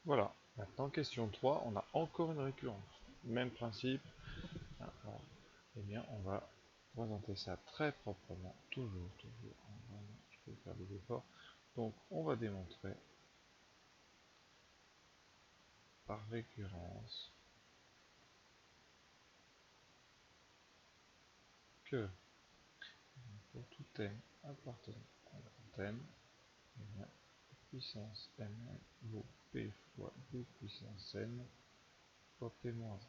Voilà, maintenant question 3, on a encore une récurrence. Même principe. Alors, eh bien, on va présenter ça très proprement, toujours. Je vais faire des efforts. Donc, on va démontrer par récurrence que pour tout n appartenant à l'antenne, eh bien, puissance mn vaut p fois b puissance n fois p-1.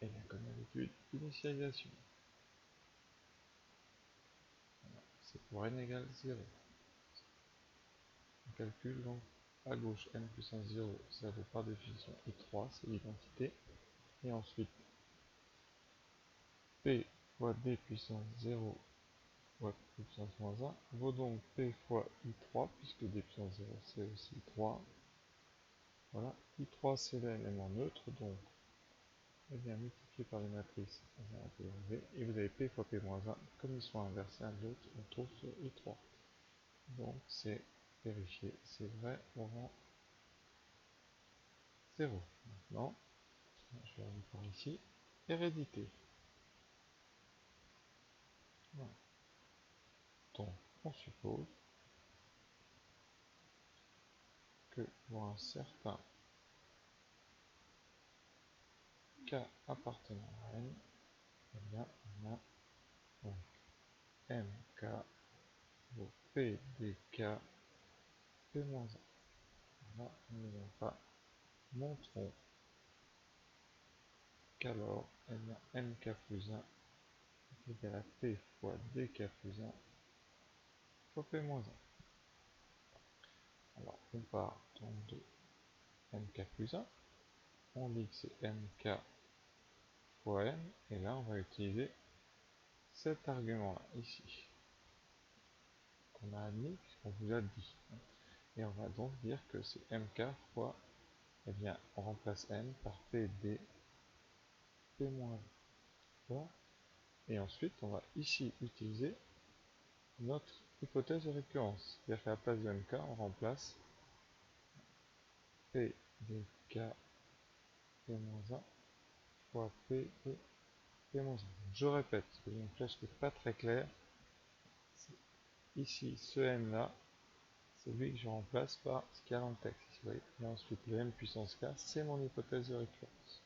Et bien, comme d'habitude, initialisation. Voilà. C'est pour n égale 0. On calcule donc à gauche n puissance 0, ça vaut par définition i3, c'est l'identité. Et ensuite, p fois d puissance 0 fois p puissance moins 1 vaut donc p fois i3, puisque d puissance 0 c'est aussi 3. Voilà, i3 c'est l'élément neutre, donc eh bien, multiplié par les matrices, et vous avez p fois p moins 1, comme ils sont inversés l'un de l'autre, on trouve sur i3. Donc c'est vérifié, c'est vrai au rang 0. Maintenant, je vais aller par ici, hérédité. Voilà. Donc, on suppose que pour un certain k appartenant à n, eh bien, on a donc mk vaut p dk p-1. Là, nous n'avons pas. Montrons qu'alors, eh bien, mk plus 1 est égal à p fois dk plus 1 fois p-1. Alors, on part donc de mk plus 1, on dit que c'est mk fois n, et là, on va utiliser cet argument-là, ici, qu'on a admis, puisqu'on vous a dit. Et on va donc dire que c'est mk fois, eh bien, on remplace n par pd p-1. Voilà. Et ensuite, on va ici utiliser notre hypothèse de récurrence. C'est-à-dire qu'à la place de mk, on remplace p dk p-1 fois p de p-1. Je répète, parce que j'ai une flèche qui n'est pas très claire. Ici, ce n là, c'est lui que je remplace par ce qu'il y a dans le texte. Vous voyez. Et ensuite, le m puissance k, c'est mon hypothèse de récurrence.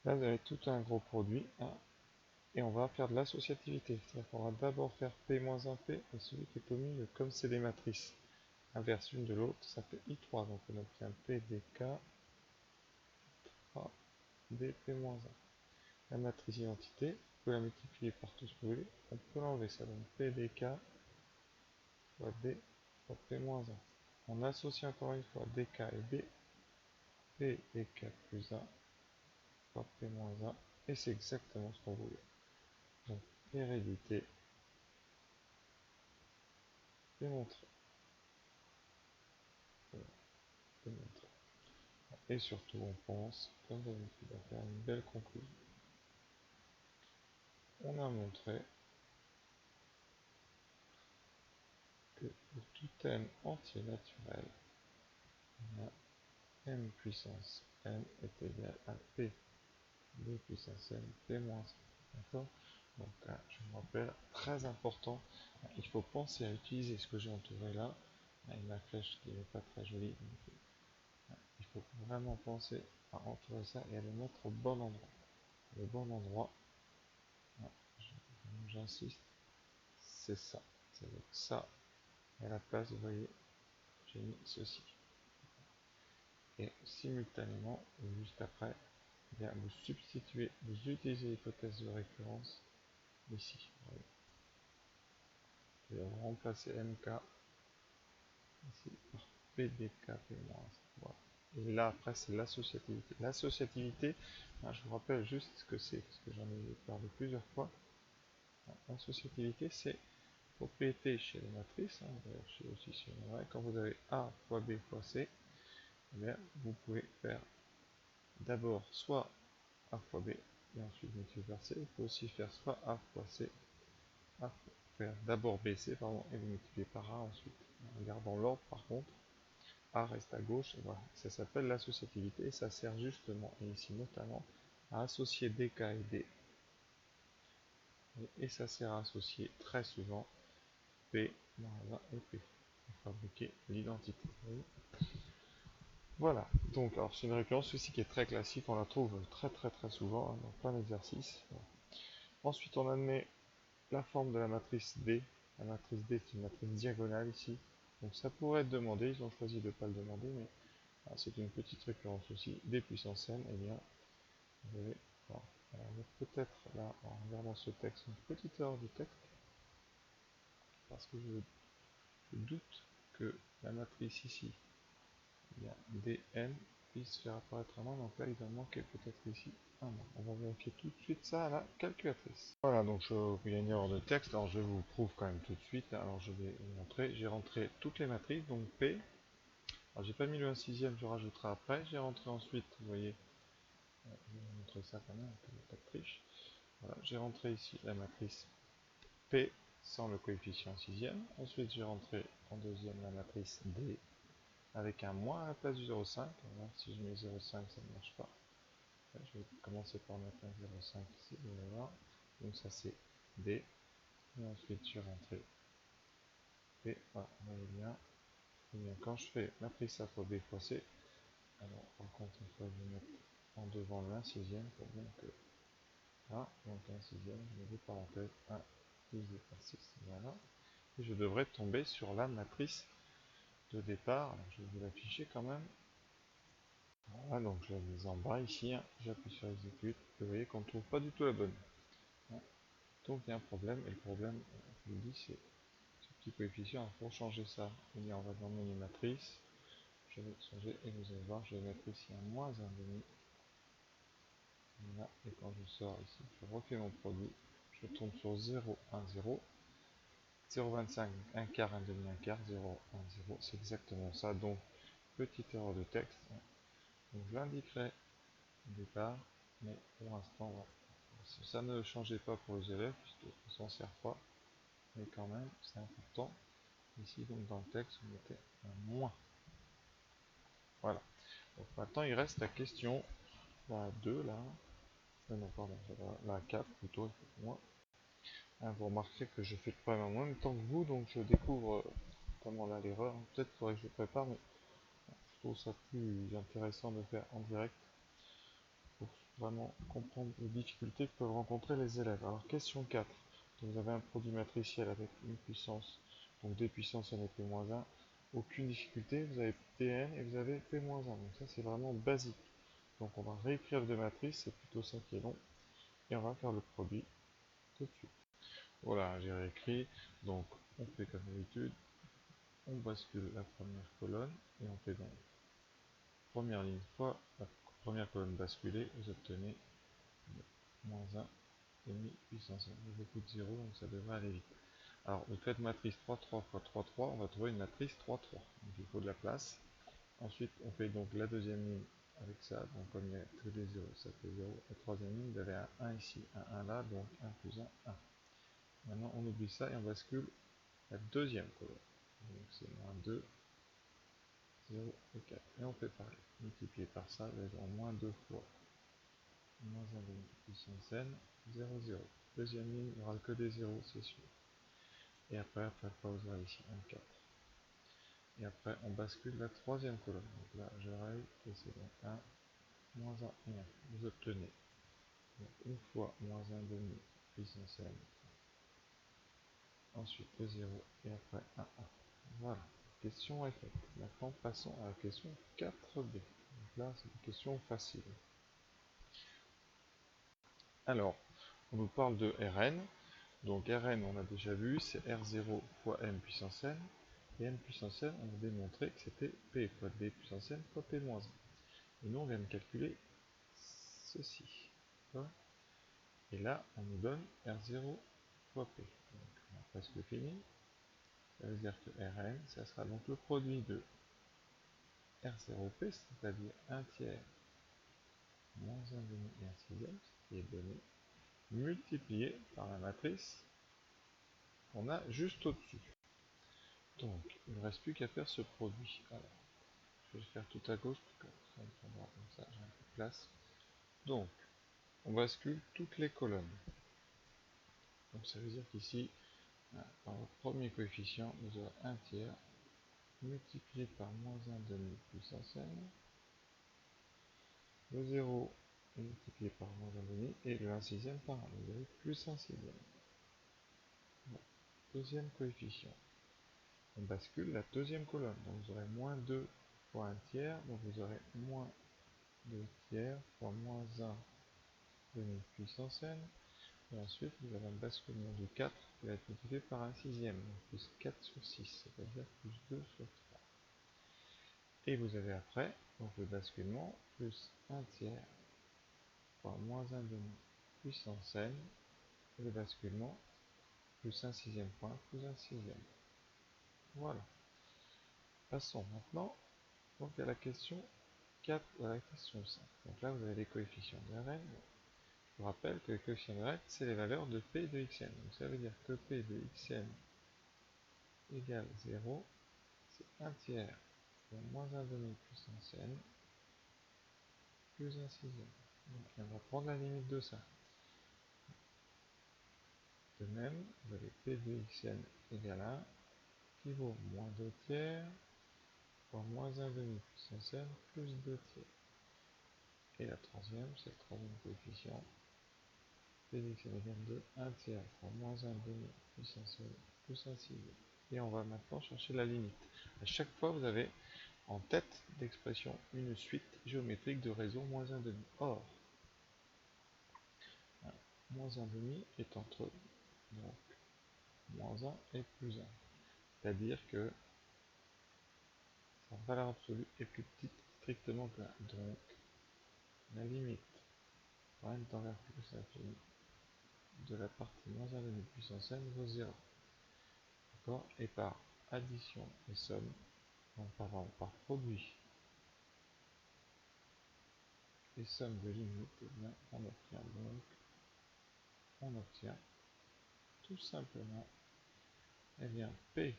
Là, vous avez tout un gros produit, hein, et on va faire de l'associativité. C'est-à-dire qu'on va d'abord faire p-1p, et celui qui est au milieu, comme c'est des matrices inverses l'une de l'autre, ça fait i3. Donc on obtient p dk 3 dp-1. La matrice identité, vous pouvez la multiplier par tout ce que vous voulez, on peut l'enlever, ça donne p dk fois d fois p-1. On associe encore une fois dk et b, p dk plus 1 fois p-1, et c'est exactement ce qu'on voulait. Donc, hérédité démontrée. Voilà, démontrée. Et surtout, on pense, comme d'habitude, à faire une belle conclusion. On a montré que pour tout n entier naturel, m puissance n est égal à p d puissance n p-1. D'accord? Donc, je vous rappelle, très important, il faut penser à utiliser ce que j'ai entouré là, avec ma flèche qui n'est pas très jolie. Donc, il faut vraiment penser à entourer ça et à le mettre au bon endroit. Le bon endroit, j'insiste, c'est ça. C'est avec ça. Et à la place, vous voyez, j'ai mis ceci. Et simultanément, juste après, eh bien, vous substituez, vous utilisez l'hypothèse de récurrence ici. Je vais remplacer mk ici par pdk-p-1. Voilà. Et là, après, c'est l'associativité. L'associativité, je vous rappelle juste ce que c'est, parce que j'en ai parlé plusieurs fois. L'associativité, c'est propriété chez les matrices, d'ailleurs chez aussi chez les matrices. Quand vous avez A fois B fois C, eh bien, vous pouvez faire d'abord soit A fois B et ensuite multiplier par C. Vous pouvez aussi faire soit A fois C, faire d'abord BC, pardon, et vous multiplier par A ensuite. En regardant l'ordre par contre, A reste à gauche, et voilà. Ça s'appelle l'associativité, et ça sert justement, et ici notamment, à associer DK et D. Et ça sert à associer très souvent P, moins 1 et P, pour fabriquer l'identité. Voilà, donc alors c'est une récurrence aussi qui est très classique, on la trouve très souvent hein, dans plein d'exercices. Voilà. Ensuite on admet la forme de la matrice D. La matrice D est une matrice diagonale ici. Donc ça pourrait être demandé, ils ont choisi de ne pas le demander, mais c'est une petite récurrence aussi. D puissance n, et bien vous avez peut-être là, en regardant ce texte, une petite erreur de texte, parce que je doute que la matrice ici, il y a dn puisse faire apparaître un 1, donc là il va manquer peut-être ici un 1. On va vérifier tout de suite ça à la calculatrice. Voilà, donc il y a une erreur de texte, alors je vous prouve quand même tout de suite, alors je vais vous montrer, j'ai rentré toutes les matrices, donc P, alors j'ai pas mis le 1 sixième, je rajouterai après, j'ai rentré ensuite, vous voyez, je vais vous montrer ça quand même, pas de triche, voilà, j'ai rentré ici la matrice P sans le coefficient sixième, ensuite j'ai rentré en deuxième la matrice D, avec un moins à la place du 0,5. Si je mets 0,5, ça ne marche pas. Je vais commencer par mettre un 0,5 ici, vous allez voir. Donc ça c'est D. Et ensuite je vais rentrer P. Voilà, vous voyez bien. Et bien quand je fais matrice A fois B fois C, alors par contre il faut que je mette en devant le 1 sixième pour bien que. Ah, donc 1 sixième, je mets des parenthèses, 1 divisé par 6, voilà. Et je devrais tomber sur la matrice de départ. Alors, je vais vous l'afficher quand même. Voilà, donc je la mise en bas ici, hein. J'appuie sur exécute, et vous voyez qu'on ne trouve pas du tout la bonne. Donc il y a un problème, et le problème, je vous le dis, c'est ce petit coefficient. Pour changer ça, on va dans menu matrice, je vais changer, et vous allez voir, je vais mettre ici un moins 1,5. Voilà, et quand je sors ici, je refais mon produit, je tombe sur 0, 1, 0, 0,25, un quart, un demi, un quart, 0, 1, 0, c'est exactement ça, donc petite erreur de texte, donc je l'indiquerai au départ, mais pour l'instant, voilà. Ça ne changeait pas pour les élèves, puisqu'on s'en sert pas, mais quand même, c'est important. Ici, donc dans le texte, vous mettez un moins. Voilà. Donc maintenant, il reste la question, la 2, là. Non, pardon, la 4 plutôt, excusez-moi. Vous remarquerez que je fais le problème en même temps que vous, donc je découvre comment là l'erreur. Peut-être qu'il faudrait que je le prépare, mais je trouve ça plus intéressant de faire en direct pour vraiment comprendre les difficultés que peuvent rencontrer les élèves. Alors, question 4. Vous avez un produit matriciel avec une puissance, donc d puissance n et p-1, aucune difficulté, vous avez dn et vous avez p-1, donc ça c'est vraiment basique. Donc on va réécrire de matrice, c'est plutôt ça qui est long, et on va faire le produit tout de suite. Voilà, j'ai réécrit, donc on fait comme d'habitude, on bascule la première colonne, et on fait donc première ligne fois la première colonne basculée, vous obtenez moins 1 demi puissance 1. Il y a beaucoup de 0, donc ça devrait aller vite. Alors, vous faites matrice 3, 3 fois 3, 3, on va trouver une matrice 3, 3. Donc il faut de la place. Ensuite, on fait donc la deuxième ligne avec ça. Donc comme il y a que des 0, ça fait 0. La troisième ligne, vous avez un 1 ici, un 1 là, donc 1 plus 1, 1. Maintenant, on oublie ça et on bascule la deuxième colonne. Donc c'est moins 2, 0 et 4. Et on fait pareil. Multiplié par ça, vous avez en moins 2 fois moins 1 demi puissance n, 0, 0. Deuxième ligne, il n'y aura que des 0, c'est sûr. Et après vous aurez ici un 4. Et après, on bascule la troisième colonne. Donc là, je raye, et c'est donc 1, moins 1 et 1. Vous obtenez donc une fois moins 1 demi puissance n. Ensuite le 0, et après 1, 1. Voilà, la question est faite. Maintenant, passons à la question 4b. Donc là, c'est une question facile. Alors, on nous parle de Rn. Donc Rn, on a déjà vu, c'est R0 fois m puissance n. Et m puissance n, on a démontré que c'était p fois d puissance n fois p moins 1. Et nous, on vient de calculer ceci. Et là, on nous donne R0 fois p. Donc, on a presque fini. Ça veut dire que Rn, ça sera donc le produit de R0p, c'est-à-dire 1 tiers moins 1 demi et 1 sixième, ce qui est donné, multiplié par la matrice qu'on a juste au-dessus. Donc, il ne reste plus qu'à faire ce produit. Alors, Je vais faire tout à gauche, parce que ça me prendra comme ça, j'ai un peu de place. Donc, on bascule toutes les colonnes. Donc ça veut dire qu'ici, par votre premier coefficient, vous aurez 1 tiers multiplié par moins 1 demi puissance n, le 0 multiplié par moins 1 demi, et le 1 sixième par 1, vous avez plus 1 sixième. Bon. Deuxième coefficient. On bascule la deuxième colonne, donc vous aurez moins 2 fois 1 tiers, donc vous aurez moins 2 tiers fois moins 1 demi puissance n, et ensuite vous avez un basculement du 4 qui va être multiplié par 1 sixième, donc plus 4 sur 6, c'est-à-dire plus 2 sur 3. Et vous avez après, donc le basculement, plus 1 tiers fois moins 1 demi puissance n, et le basculement, plus 1 sixième point, plus 1 sixième. Voilà. Passons maintenant donc à la question 4, à la question 5. Donc là vous avez les coefficients de Rn. Je vous rappelle que les coefficients de Rn, c'est les valeurs de P de Xn. Donc ça veut dire que P de Xn égale 0, c'est 1 tiers fois moins 1 demi puissance n, plus 1 sixième. Donc on va prendre la limite de ça. De même, vous avez P de Xn égale 1, qui vaut moins 2 tiers fois moins 1 demi puissance n, plus 2 tiers. Et la troisième, c'est le troisième coefficient. P de Xn égale 2, 1 tiers fois moins 1 demi puissance n, plus 1 sixième. Et on va maintenant chercher la limite. À chaque fois, vous avez en tête d'expression une suite géométrique de réseau moins 1 demi. Or, moins 1 demi est entre donc, moins 1 et plus 1. C'est-à-dire que sa valeur absolue est plus petite strictement que 1. Donc, la limite pour n tend vers plus l'infini de la partie moins 1 demi puissance n vaut 0. D'accord. Et par addition et somme, pardon, par produit et somme de limites, eh bien, on obtient tout simplement eh bien, P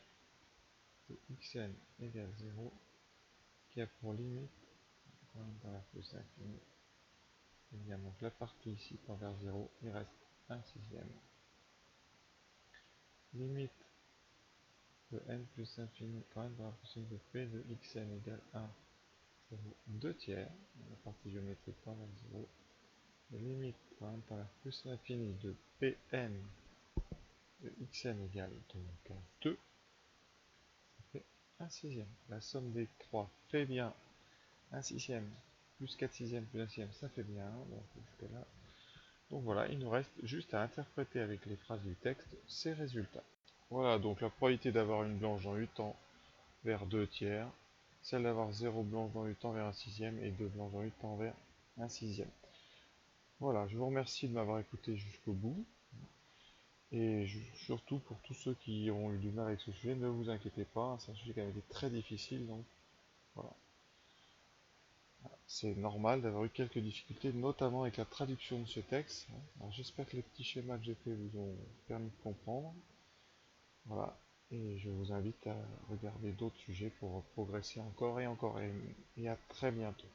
de Xn égale 0 qui a pour limite, dans la plus l'infini, et bien donc la partie ici tend vers 0, il reste 1 sixième. Limite de n plus infini quand n dans la plus de P de Xn égale 1, ça vaut 2 tiers, la partie géométrique tend vers 0. La limite quand n dans la plus l'infini de Pn de Xn égale donc 2, ça fait 1 sixième. La somme des 3 fait bien 1 sixième, plus 4 sixièmes, plus 1 sixième, ça fait bien 1, donc jusque là. Donc voilà, il nous reste juste à interpréter avec les phrases du texte ces résultats. Voilà, donc la probabilité d'avoir une blanche dans 8 tend vers 2 tiers, celle d'avoir 0 blanche dans 8 tend vers 1 sixième, et 2 blanches dans 8 tend vers 1 sixième. Voilà, je vous remercie de m'avoir écouté jusqu'au bout, et surtout pour tous ceux qui ont eu du mal avec ce sujet, ne vous inquiétez pas, c'est un sujet qui a été très difficile, donc voilà. C'est normal d'avoir eu quelques difficultés, notamment avec la traduction de ce texte. J'espère que les petits schémas que j'ai fait vous ont permis de comprendre. Voilà. Et je vous invite à regarder d'autres sujets pour progresser encore et encore. Et à très bientôt.